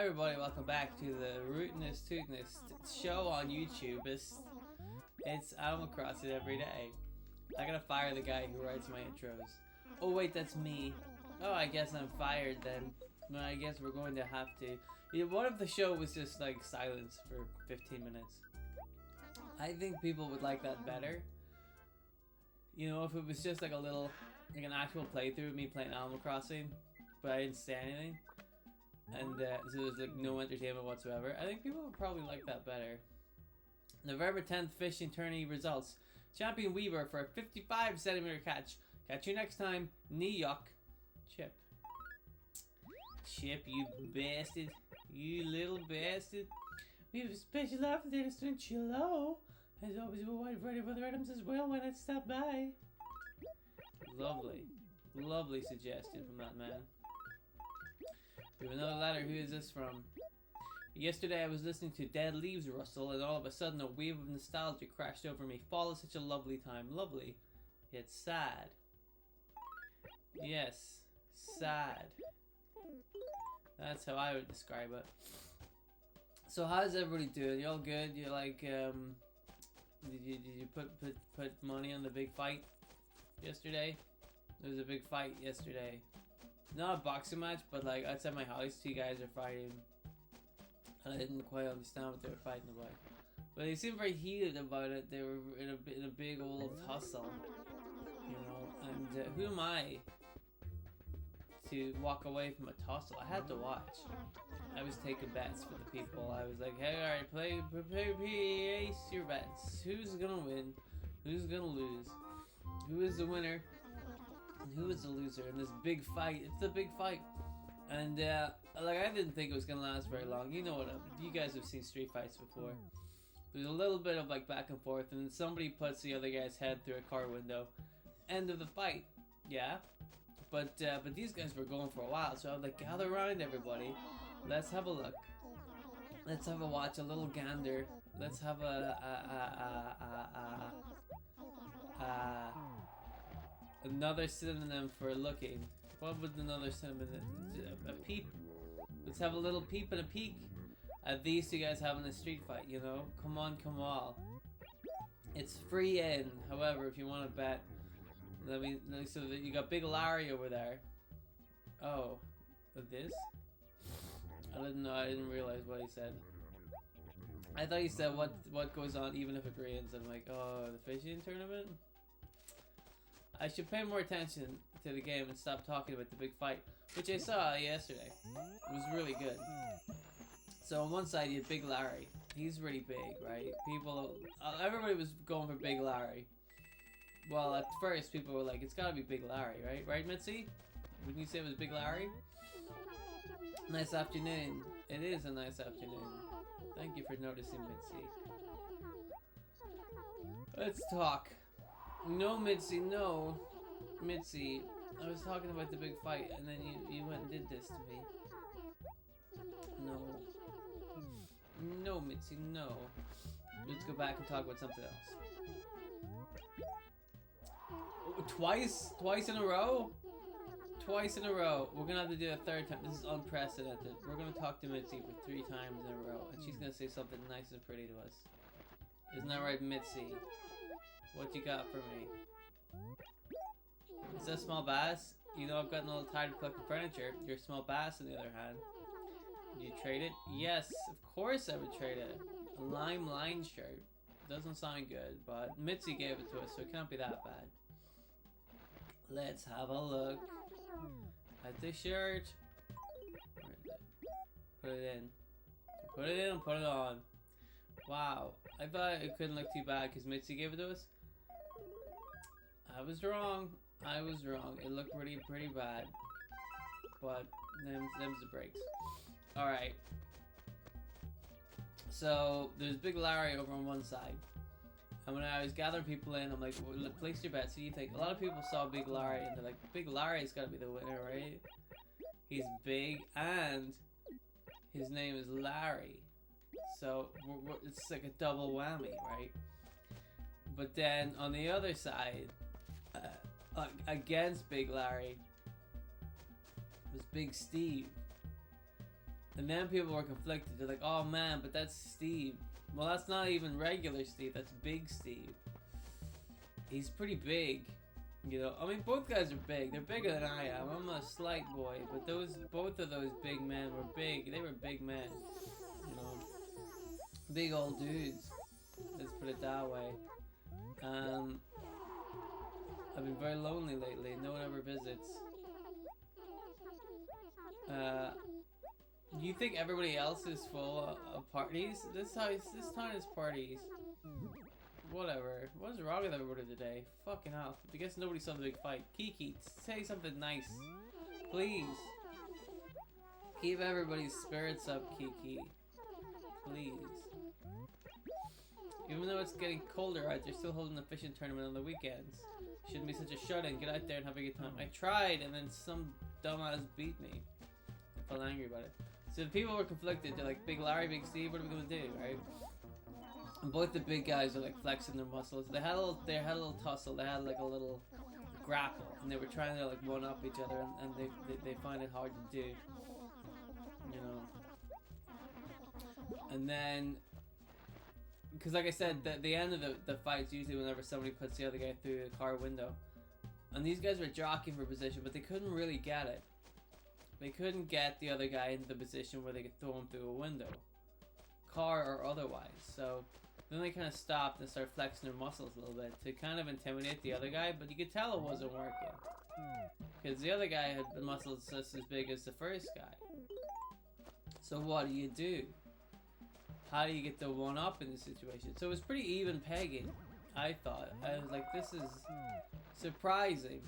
everybody, welcome back to the Rootinest Tootinest show on YouTube. It's Animal Crossing every day. I gotta fire the guy who writes my intros. Oh wait, that's me. Oh, I guess I'm fired then. No, I guess we're going to have to. Yeah, what if the show was just like silence for 15 minutes? I think people would like that better. You know, if it was just like a little, like an actual playthrough of me playing Animal Crossing, but I didn't say anything. And so there's like no entertainment whatsoever. I think people would probably like that better. November 10th fishing tourney results. Champion Weaver for a 55 centimeter catch. Catch you next time. Neok. Chip. Chip, you bastard. You little bastard. We have a special offer there to student Chilo. As always, a wide variety of other items as well when I stop by. Lovely. Lovely suggestion from that man. We have another letter. Who is this from? Yesterday I was listening to Dead Leaves rustle and all of a sudden a wave of nostalgia crashed over me. Fall is such a lovely time. Lovely, yet sad. Yes, sad. That's how I would describe it. So how's everybody doing? You all good? You like did you put money on the big fight yesterday? There was a big fight yesterday. Not a boxing match, but like outside my house, two guys are fighting. And I didn't quite understand what they were fighting about. But they seemed very heated about it. They were in a big old tussle, you know. And who am I to walk away from a tussle? I had to watch. I was taking bets for the people. I was like, hey, alright, place your bets. Who's gonna win? Who's gonna lose? Who is the winner? And who is the loser in this big fight? It's the big fight. And like I didn't think it was gonna last very long. You know what? You guys have seen street fights before. There's a little bit of like back and forth, and then somebody puts the other guy's head through a car window. End of the fight. Yeah. But these guys were going for a while, so I was like, gather around, everybody. Let's have a look. Let's have a watch, a little gander. Let's have another synonym for looking. What would another synonym? A peep. Let's have a little peep and a peek at these two guys having a street fight, you know? Come on, come on. It's free in. However, if you want to bet, so that you got Big Larry over there. Oh, with this? I didn't know. I didn't realize what he said. I thought he said what goes on even if it rains. I'm like, oh, the fishing tournament. I should pay more attention to the game and stop talking about the big fight, which I saw yesterday. It was really good. So on one side you had Big Larry. He's really big, right? People, everybody was going for Big Larry. Well, at first people were like, it's gotta be Big Larry, right? Right, Mitzi? Wouldn't you say it was Big Larry? Nice afternoon. It is a nice afternoon. Thank you for noticing, Mitzi. Let's talk. No, Mitzi, no. Mitzi, I was talking about the big fight and then you went and did this to me. No. No, Mitzi, no. Let's go back and talk about something else. Oh, twice in a row? Twice in a row. We're gonna have to do a third time. This is unprecedented. We're gonna talk to Mitzi for 3 times in a row and she's gonna say something nice and pretty to us. Isn't that right, Mitzi? What you got for me? Is that a small bass? You know I've gotten a little tired of collecting furniture. You're a small bass on the other hand. Would you trade it? Yes, of course I would trade it. A lime line shirt. Doesn't sound good, but Mitzi gave it to us, so it can't be that bad. Let's have a look at the shirt. Where is it? Put it in. Put it in and put it on. Wow, I thought it couldn't look too bad because Mitzi gave it to us. I was wrong. I was wrong. It looked pretty bad. But them's the breaks. Alright. So there's Big Larry over on one side. And when I was gathering people in, I'm like, well, place your bets. So you think a lot of people saw Big Larry and they're like, Big Larry's gotta be the winner, right? He's big and his name is Larry. So it's like a double whammy, right? But then on the other side, against Big Larry, was Big Steve. And then people were conflicted. They're like, oh man, but that's Steve. Well, that's not even regular Steve. That's Big Steve. He's pretty big. You know, I mean, both guys are big. They're bigger than I am. I'm a slight boy, but both of those big men were big. They were big men. You know, big old dudes. Let's put it that way. I've been very lonely lately. No one ever visits. You think everybody else is full of parties? This town is parties. Whatever. What's wrong with everybody today? Fucking hell. I guess nobody saw the big fight. Kiki, say something nice. Please. Keep everybody's spirits up, Kiki. Please. Even though it's getting colder out, they're still holding the fishing tournament on the weekends. Shouldn't be such a shut-in. Get out there and have a good time. I tried, and then some dumbass beat me. I felt angry about it. So the people were conflicted. They're like, Big Larry, Big Steve, what are we gonna do, right? And both the big guys are like flexing their muscles. They had a little tussle. They had like a little grapple, and they were trying to like one up each other, and they find it hard to do. You know. And then, because like I said, the end of the fight's usually whenever somebody puts the other guy through the car window. And these guys were jockeying for position, but they couldn't really get it. They couldn't get the other guy into the position where they could throw him through a window, car or otherwise. So then they kind of stopped and started flexing their muscles a little bit to kind of intimidate the other guy, but you could tell it wasn't working. Because the other guy had the muscles just as big as the first guy. So what do? How do you get the one up in this situation? So it was pretty even pegging, I thought. I was like, this is surprising.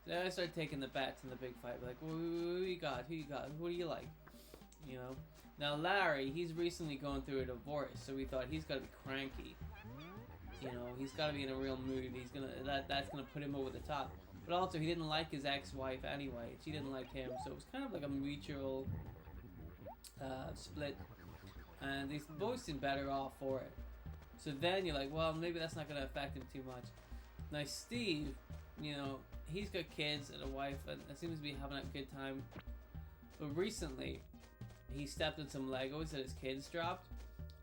Then I started taking the bets in the big fight. Like, who you got? Who you got? Who do you like? You know? Now Larry, he's recently going through a divorce, so we thought he's gotta be cranky. You know, he's gotta be in a real mood. He's gonna that's gonna put him over the top. But also he didn't like his ex-wife anyway. She didn't like him, so it was kind of like a mutual split. And they both seem better off for it. So then you're like, well, maybe that's not gonna affect him too much. Now Steve, you know, he's got kids and a wife, and it seems to be having a good time. But recently, he stepped on some Legos that his kids dropped,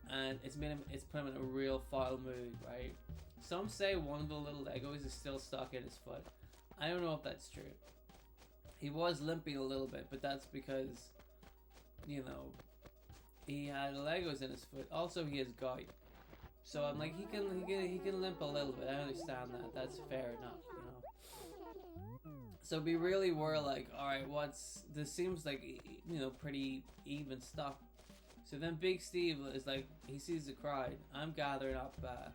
and it's put him in a real foul mood, right? Some say one of the little Legos is still stuck in his foot. I don't know if that's true. He was limping a little bit, but that's because, you know, he had Legos in his foot. Also, he has gout. So I'm like, he can limp a little bit. I understand that. That's fair enough, you know. So we really were like, all right, this seems like, you know, pretty even stuff. So then Big Steve is like, he sees the crowd. I'm gathering up the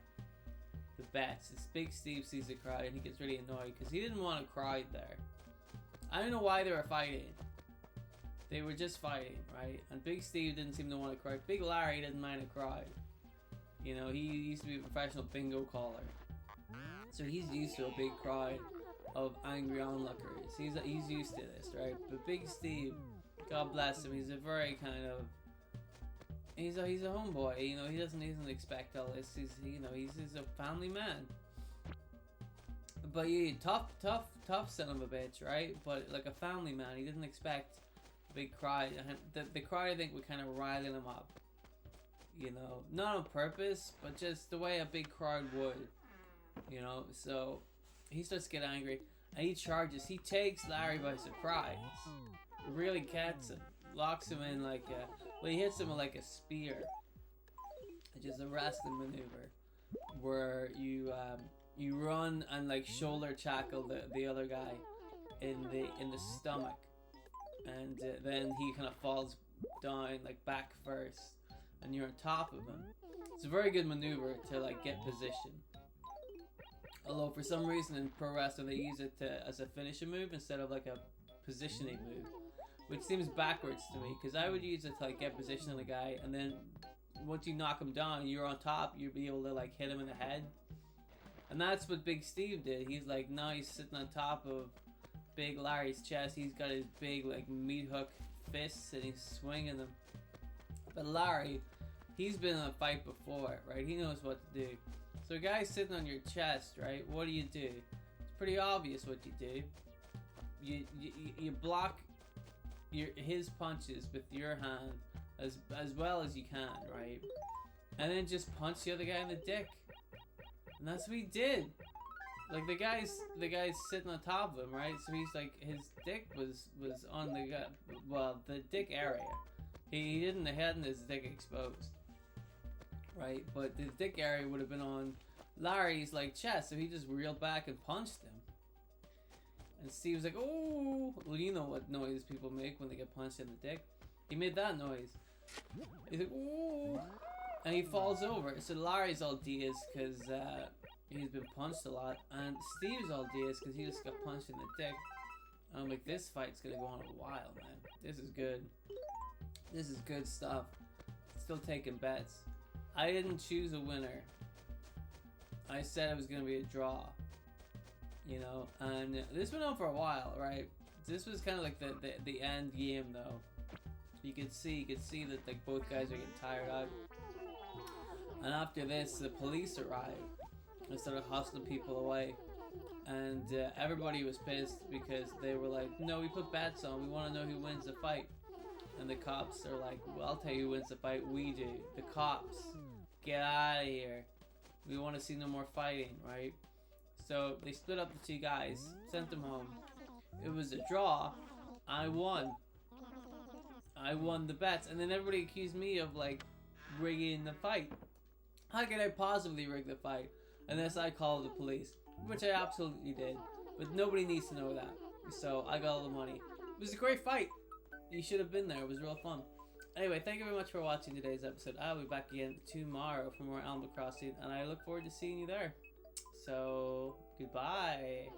bets. This Big Steve sees the crowd and he gets really annoyed because he didn't want a crowd there. I don't know why they were fighting. They were just fighting, right? And Big Steve didn't seem to want a crowd. Big Larry didn't mind a crowd. You know, he used to be a professional bingo caller. So he's used to a big crowd of angry onlookers. He's used to this, right? But Big Steve, God bless him, he's a very kind of, he's a homeboy, you know, he doesn't expect all this. He's a family man. But yeah, tough son of a bitch, right? But like a family man, he didn't expect a big crowd. The crowd, I think, would kind of rile him up. You know, not on purpose, but just the way a big crowd would. You know, so he starts to get angry and he charges. He takes Larry by surprise. Really gets him. Locks him in like he hits him with like a spear. Which is a wrestling maneuver where you run and like shoulder tackle the other guy in the stomach, and then he kind of falls down like back first, and you're on top of him. It's a very good maneuver to like get position. Although for some reason in pro wrestling they use it as a finishing move instead of like a positioning move, which seems backwards to me, because I would use it to like get position on a guy, and then once you knock him down and you're on top, you'll be able to like hit him in the head. And that's what Big Steve did. He's like, now he's sitting on top of Big Larry's chest. He's got his big like meat hook fists and he's swinging them. But Larry, he's been in a fight before, right? He knows what to do. So a guy's sitting on your chest, right? What do? It's pretty obvious what you do. You block his punches with your hand as well as you can, right? And then just punch the other guy in the dick. And that's what he did. Like the guy's sitting on top of him, right? So he's like, his dick was on the guy, well, the dick area. He hadn't his dick exposed, right? But the dick area would have been on Larry's like chest, so he just reeled back and punched him. And Steve was like, "Oh, well, you know what noise people make when they get punched in the dick." He made that noise. He's like, "Oh," and he falls over. So Larry's all dazed because he's been punched a lot, and Steve's all dazed because he just got punched in the dick. I'm like, this fight's gonna go on a while, man. This is good. This is good stuff. Still taking bets. I didn't choose a winner. I said it was gonna be a draw. You know, and this went on for a while, right? This was kind of like the end game, though. You could see that like both guys are getting tired out. And after this, the police arrived and started hustling people away. And everybody was pissed because they were like, "No, we put bets on. We want to know who wins the fight." And the cops are like, "Well, I'll tell you who wins the fight. We do. The cops. Get out of here. We want to see no more fighting, right?" So they split up the two guys, sent them home. It was a draw. I won. I won the bets, and then everybody accused me of like rigging the fight. How could I possibly rig the fight unless I called the police? Which I absolutely did, but nobody needs to know that. So I got all the money. It was a great fight. You should have been there. It was real fun. Anyway, thank you very much for watching today's episode. I'll be back again tomorrow for more Animal Crossing, and I look forward to seeing you there. So, goodbye.